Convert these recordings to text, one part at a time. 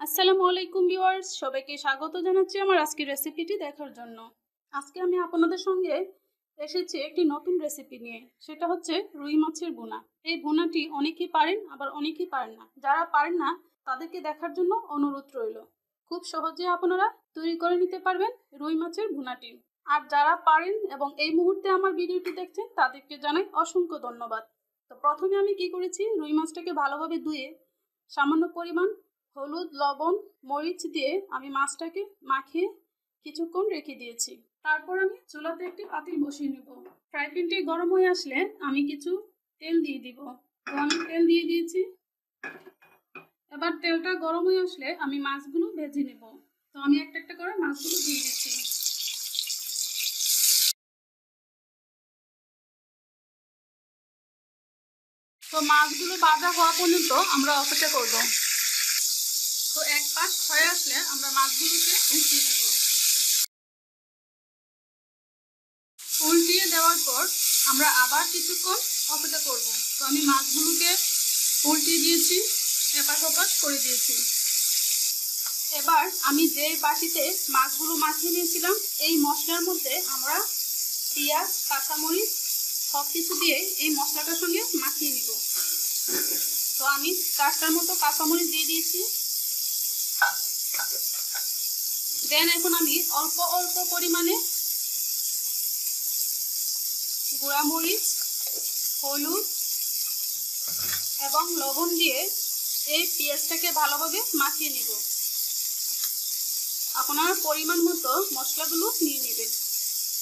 আসসালামু আলাইকুম ভিউয়ার্স, সবাইকে স্বাগত জানাচ্ছি আমার আজকের রেসিপিটি দেখার জন্য। আজকে আমি আপনাদের সঙ্গে এসেছি একটি নতুন রেসিপি নিয়ে, সেটা হচ্ছে রুই মাছের ভুনা। এই ভুনাটি অনেকেই পারেন, আবার অনেকেই পারেন না। যারা পারেন না তাদেরকে দেখার জন্য অনুরোধ রইল। খুব সহজে আপনারা তৈরি করে নিতে পারবেন রুই মাছের ভুনাটি। আর যারা পারেন এবং এই মুহূর্তে আমার ভিডিওটি দেখছেন তাদেরকে জানাই অসংখ্য ধন্যবাদ। তো প্রথমে আমি কি করেছি, রুই মাছটাকে ভালোভাবে ধুয়ে সামান্য পরিমাণ হলুদ, লবণ, মরিচ দিয়ে আমি মাছটাকে মাখিয়ে কিছুক্ষণ রেখে দিয়েছি। তারপর আমি চুলাতে একটি পাতিল বসিয়ে নেব। ফ্রাই প্যানটি গরম হয়ে আসলে আমি কিছু তেল দিয়ে দিব। তো আমি তেল দিয়ে দিয়েছি। এবার তেলটা গরম হয়ে আসলে আমি মাছগুলো ভেজে নেব। তো আমি একটা একটা করে মাছগুলো দিয়ে দিচ্ছি। তো মাছগুলো ভাজা হওয়া পর্যন্ত আমরা অপেক্ষা করব। তো এক পাশ হয়ে আসলে আমরা মাছগুলোকে উল্টিয়ে দেব। উল্টিয়ে দেওয়ার পর আমরা আবার কিছুক্ষণ অপেক্ষা করব। তো আমি মাছগুলোকে উল্টিয়ে দিয়েছি, এপাশ ওপাশ করে দিয়েছি। এবার আমি যে বাটিতে মাছগুলো মাখিয়ে নিয়েছিলাম এই মশলার মধ্যে আমরা পেঁয়াজ, কাঁচামরিচ সব কিছু দিয়ে এই মশলাটার সঙ্গে মাখিয়ে নিব। তো আমি 4টার মতো কাঁচামরিচ দিয়ে দিয়েছি। দেন এখন আমি অল্প অল্প পরিমাণে গুঁড়ামরিচ, হলুদ এবং লবণ দিয়ে এই পেঁয়াজটাকে ভালোভাবে মাখিয়ে নেব। আপনার পরিমাণ মতো মশলাগুলো নিয়ে নেবেন।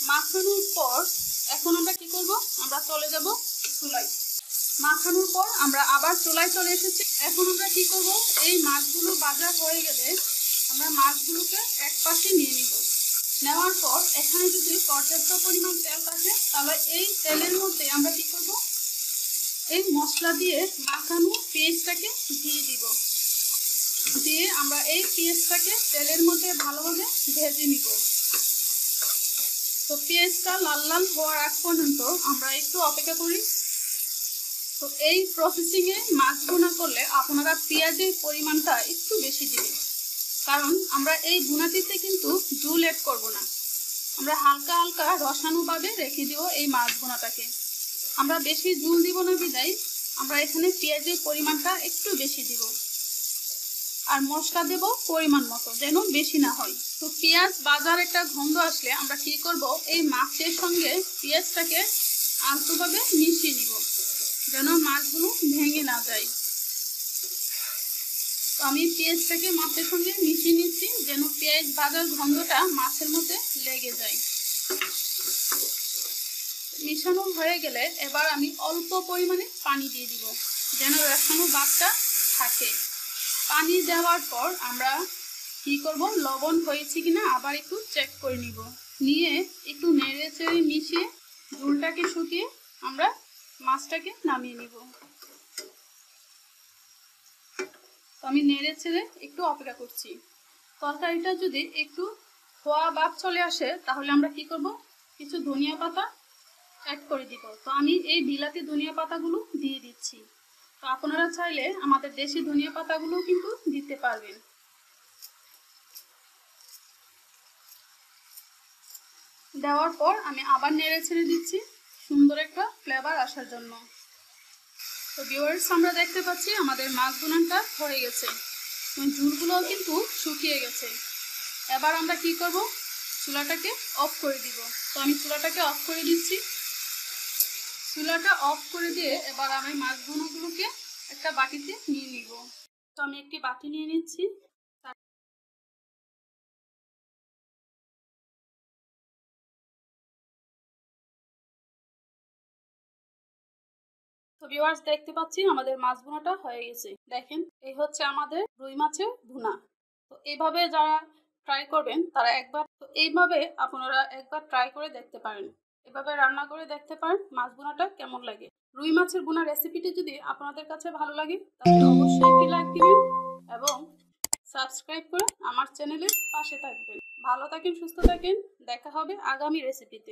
মাখানোর পর এখন আমরা কি করব, আমরা চলে যাব চুলায়। মাখানোর পর আমরা আবার চুলায় চলে এসেছি। এখন আমরা কি করব, এই মাছগুলো ভাজা হয়ে গেলে আমরা মাছগুলোকে এক পাশে নিয়ে নিব। নেওয়ার পর এখানে যদি পর্যাপ্ত পরিমাণ তেল থাকে তাহলে এই তেলের মধ্যে আমরা কি করব, এই মশলা দিয়ে মাখানো পেঁয়াজটাকে দিয়ে দিব। দিয়ে আমরা এই পেঁয়াজটাকে তেলের মধ্যে ভালোভাবে ভেজে নিব। তো পেঁয়াজটা লাল লাল হওয়ার আগ পর্যন্ত আমরা একটু অপেক্ষা করি। তো এই প্রসেসিংয়ে মাছ ভুনা করলে আপনারা পেঁয়াজের পরিমাণটা একটু বেশি দিবেন, কারণ আমরা এই ভুনাটিতে কিন্তু ঝোল এড করব না। আমরা হালকা হালকা রসালোভাবে রেখে দিব এই মাছ ভুনাটাকে। আমরা বেশি ঝোল দিব না বিদায় আমরা এখানে পেঁয়াজের পরিমাণটা একটু বেশি দিব। আর মশলা দেব পরিমাণ মতো, যেন বেশি না হয়। তো পেঁয়াজ ভাজার একটা গন্ধ আসলে আমরা কি করব, এই মাছের সঙ্গে পেঁয়াজটাকে আলতোভাবে মিশিয়ে নিব, যেন মাছগুলো ভেঙে না যায়। তো আমি পেঁয়াজটাকে মাছের সঙ্গে মিশিয়ে নিচ্ছি, যেন পেঁয়াজ ভাজার গন্ধটা মাছের মধ্যে লেগে যায়। মিশানো হয়ে গেলে এবার আমি অল্প পরিমাণে পানি দিয়ে দিব, যেন রসালো ভাবটা থাকে। পানি দেওয়ার পর আমরা কি করব, লবণ হয়েছে কিনা আবার একটু চেক করে নিব। নিয়ে একটু নেড়ে চেড়ে মিশিয়ে ঝোলটাকে শুকিয়ে আমরা মাছটাকে নামিয়ে নিব। তো আমি নেড়ে ছেড়ে একটু অপেক্ষা করছি। তরকারিটা যদি একটু খোয়া ভাব চলে আসে তাহলে আমরা কি করব, কিছু ধনিয়া পাতা অ্যাড করে দিব। তো আমি এই বিলাতি ধনিয়া পাতাগুলো দিয়ে দিচ্ছি। তো আপনারা চাইলে আমাদের দেশি ধনিয়া পাতাগুলো কিন্তু দিতে পারবেন। দেওয়ার পর আমি আবার নেড়ে ছেড়ে দিচ্ছি সুন্দর একটা ফ্লেভার আসার জন্য। তো ভিউয়ার্স, আমরা দেখতে পাচ্ছি আমাদের মাছ ভুনাটা হয়ে গেছে, ঝোলগুলোও কিন্তু শুকিয়ে গেছে। এবার আমরা কি করব, চুলাটাকে অফ করে দিব। তো আমি চুলাটাকে অফ করে দিচ্ছি। চুলাটা অফ করে দিয়ে এবার আমি মাছ ভুনাগুলোকে একটা বাটিতে নিয়ে নিব। তো আমি একটি বাটি নিয়ে নিচ্ছি। তো ভিউয়ার্স, দেখতে পাচ্ছি আমাদের মাছ ভুনাটা হয়ে গেছে। দেখেন, এই হচ্ছে আমাদের রুই মাছের ভুনা। তো এইভাবে যারা ট্রাই করবেন তারা এইভাবে আপনারা একবার ট্রাই করে দেখতে পারেন, এভাবে রান্না করে দেখতে পারেন মাছ ভুনাটা কেমন লাগে। রুই মাছের ভুনা রেসিপিটি যদি আপনাদের কাছে ভালো লাগে তাহলে অবশ্যই একটি লাইক দিবেন এবং সাবস্ক্রাইব করে আমার চ্যানেলের পাশে থাকবেন। ভালো থাকেন, সুস্থ থাকেন, দেখা হবে আগামী রেসিপিতে।